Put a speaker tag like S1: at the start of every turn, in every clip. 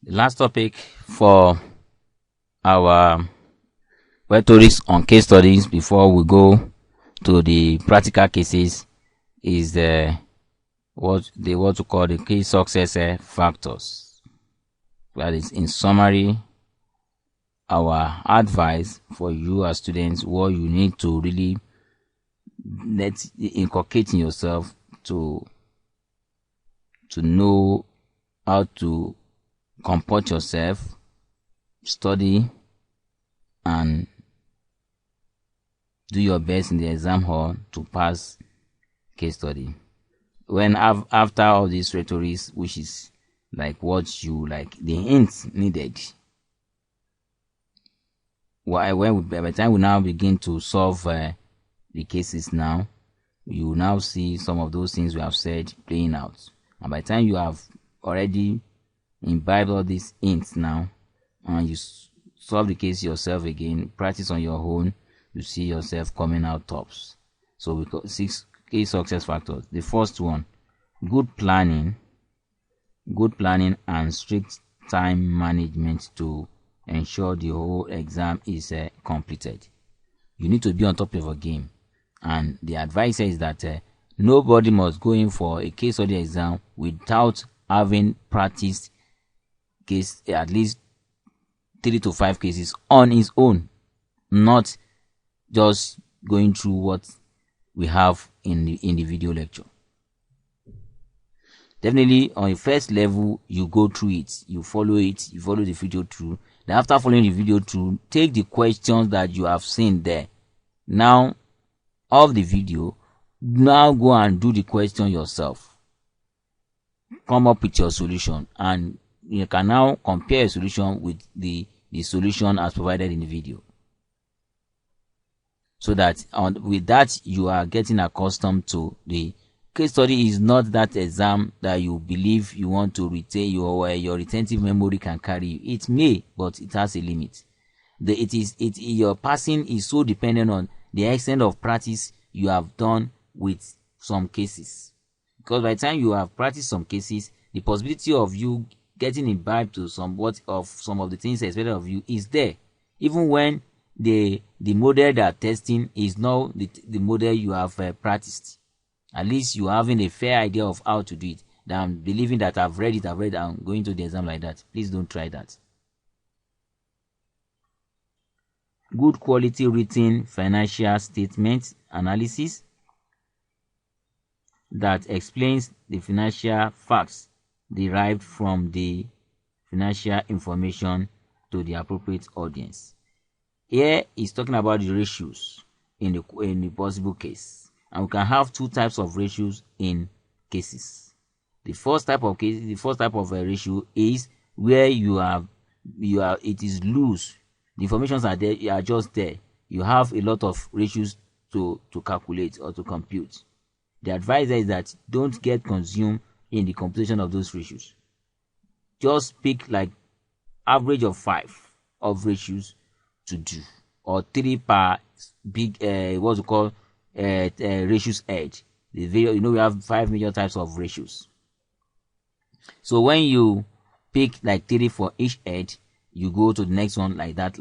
S1: The last topic for our rhetorics on case studies before we go to the practical cases is what they want to call the key success factors. That is, in summary, our advice for you as students, what you need to really inculcate in yourself to know how to comport yourself, study, and do your best in the exam hall to pass case study. When after all these rhetorics, which is like what you like, the hints needed. By the time we now begin to solve the cases now, you will now see some of those things we have said playing out. And by the time you have already imbibed all these hints now, and you solve the case yourself again, practice on your own, you see yourself coming out tops. So we got 6 key success factors. The first one, good planning and strict time management to ensure the whole exam is completed. You need to be on top of your game, and the advice is that nobody must go in for a case study exam without having practiced case at least 3 to 5 cases on his own, not just going through what we have in the video lecture. Definitely on the first level, you go through it, you follow the video through. Then after following the video through, take the questions that you have seen there now of the video, now go and do the question yourself. Come up with your solution, and you can now compare your solution with the solution as provided in the video. So that with that, you are getting accustomed to the case study. Is not that exam that you believe you want to retain your retentive memory can carry you. It may, but it has a limit. Your passing is so dependent on the extent of practice you have done with some cases. Because by the time you have practiced some cases, the possibility of you getting imbibed to some of the things expected of you is there, even when the model they are testing is not the model you have practiced. At least you are having a fair idea of how to do it, than believing that I've read, I'm going to the exam like that. Please don't try that. Good quality written financial statement analysis that explains the financial facts derived from the financial information to the appropriate audience. Here is talking about the ratios in the possible case, and we can have 2 types of ratios in cases. The first type of ratio is where it is loose. The informations are there, you are just there. You have a lot of ratios to calculate or to compute. The advice is that don't get consumed in the computation of those ratios. Just pick like average of 5 of ratios to do, or 3 per big what's it called ratios edge. We have 5 major types of ratios. So when you pick like 3 for each edge, you go to the next one like that.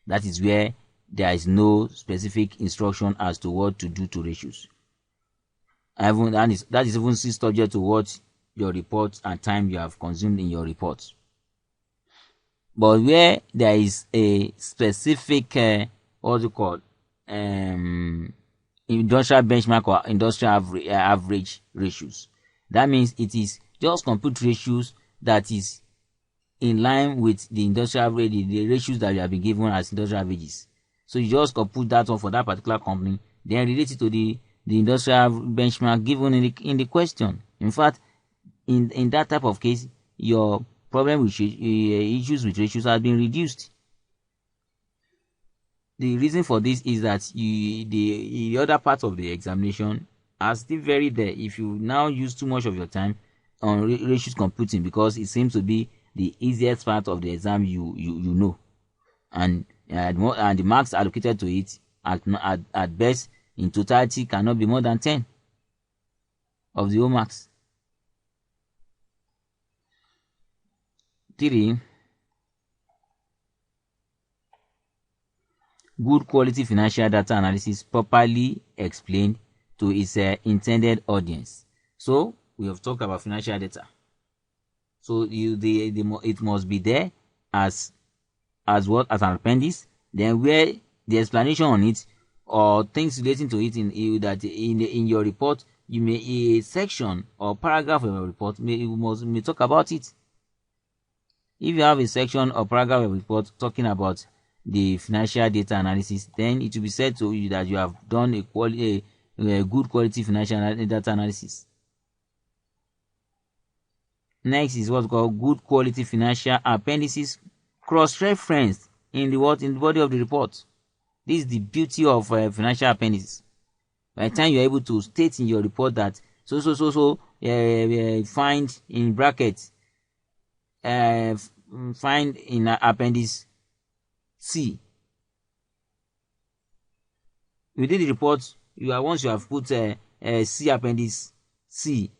S1: That is where there is no specific instruction as to what to do to ratios. That is even subject to what your report and time you have consumed in your report. But where there is a specific industrial benchmark or industrial average ratios, that means it is just compute ratios that is in line with the industrial average, the ratios that you have been given as industrial averages. So you just compute that one for that particular company, then relate it to the industrial benchmark given in the question. In fact, in that type of case, your problem with issues with ratios has been reduced. The reason for this is that the other part of the examination are still very there. If you now use too much of your time on ratios computing, because it seems to be the easiest part of the exam, you know, and the marks allocated to it at best in totality cannot be more than 10 of the whole marks. 3. Good quality financial data analysis properly explained to its intended audience. So we have talked about financial data. So it must be there as an appendix. Then where the explanation on it or things relating to it in your report, you may a section or paragraph of your report may talk about it. If you have a section or paragraph of report talking about the financial data analysis, then it will be said to you that you have done a good quality financial data analysis. Next is what's called good quality financial appendices cross-referenced in the body of the report. This is the beauty of financial appendices. By the time you are able to state in your report that find in brackets, find in appendix C. Within the report, once you have put C appendix C,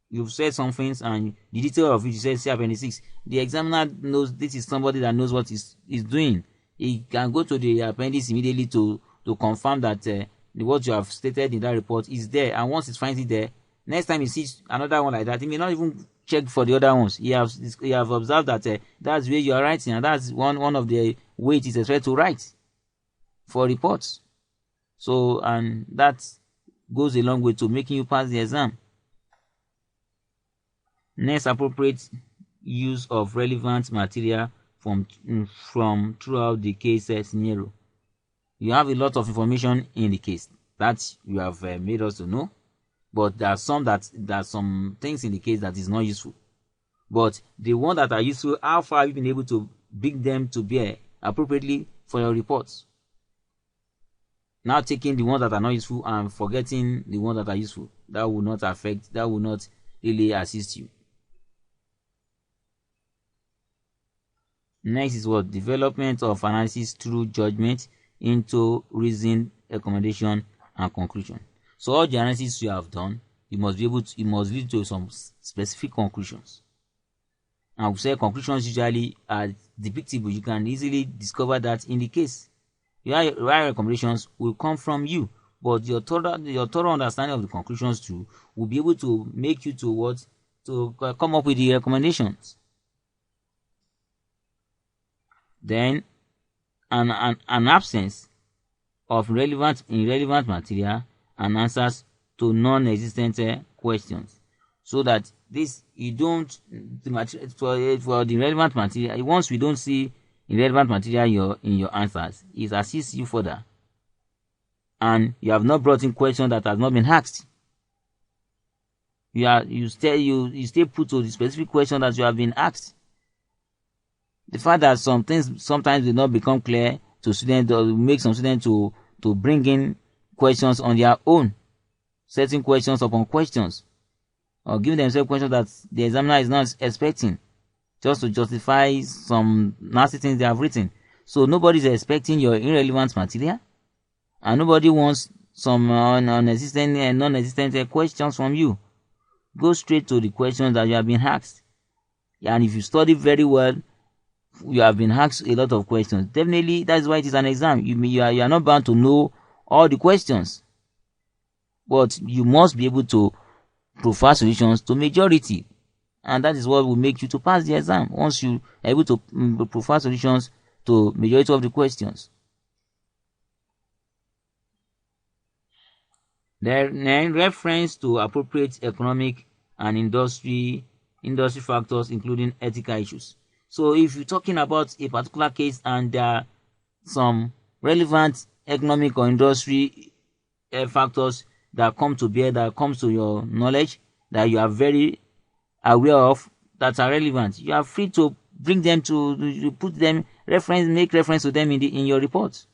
S1: you've said some things and the detail of it you said C appendix 6. The examiner knows this is somebody that knows what he's doing. He can go to the appendix immediately to confirm that what you have stated in that report is there. And once he finds it there, next time he sees another one like that, he may not even check for the other ones. He have observed that that's where you are writing, and that's one of the way it is expected to write for reports. So, and that goes a long way to making you pass the exam. Next, appropriate use of relevant material from throughout the case scenario. You have a lot of information in the case that you have made us to know, but there are some things in the case that is not useful. But the ones that are useful, how far have you been able to bring them to bear appropriately for your reports? Now taking the ones that are not useful and forgetting the ones that are useful, that will not really assist you. Next is what? Development of analysis through judgment into reasoned recommendation and conclusion. So all the analysis you have done, you must lead to some specific conclusions. And we say conclusions usually are depictable. You can easily discover that in the case. Your recommendations will come from you, but your thorough understanding of the conclusions too will be able to make you to come up with the recommendations. Then an absence of irrelevant material and answers to non-existent questions, so that for the relevant material, once we don't see irrelevant material in your answers, it assists you further, and you have not brought in questions that has not been asked. You stay put to the specific question that you have been asked. The fact that some things sometimes will not become clear to students or make some students to bring in questions on their own, setting questions upon questions, or giving themselves questions that the examiner is not expecting, just to justify some nasty things they have written. So nobody is expecting your irrelevant material, and nobody wants some non-existent questions from you. Go straight to the questions that you have been asked. And if you study very well, you have been asked a lot of questions. Definitely, that's why it is an exam. You are not bound to know all the questions, but you must be able to provide solutions to majority, and that is what will make you to pass the exam. Once you are able to provide solutions to majority of the questions. Then reference to appropriate economic and industry factors, including ethical issues. So if you're talking about a particular case and there are some relevant economic or industry factors that come to bear, that comes to your knowledge, that you are very aware of, that are relevant, you are free to bring them make reference to them in your report.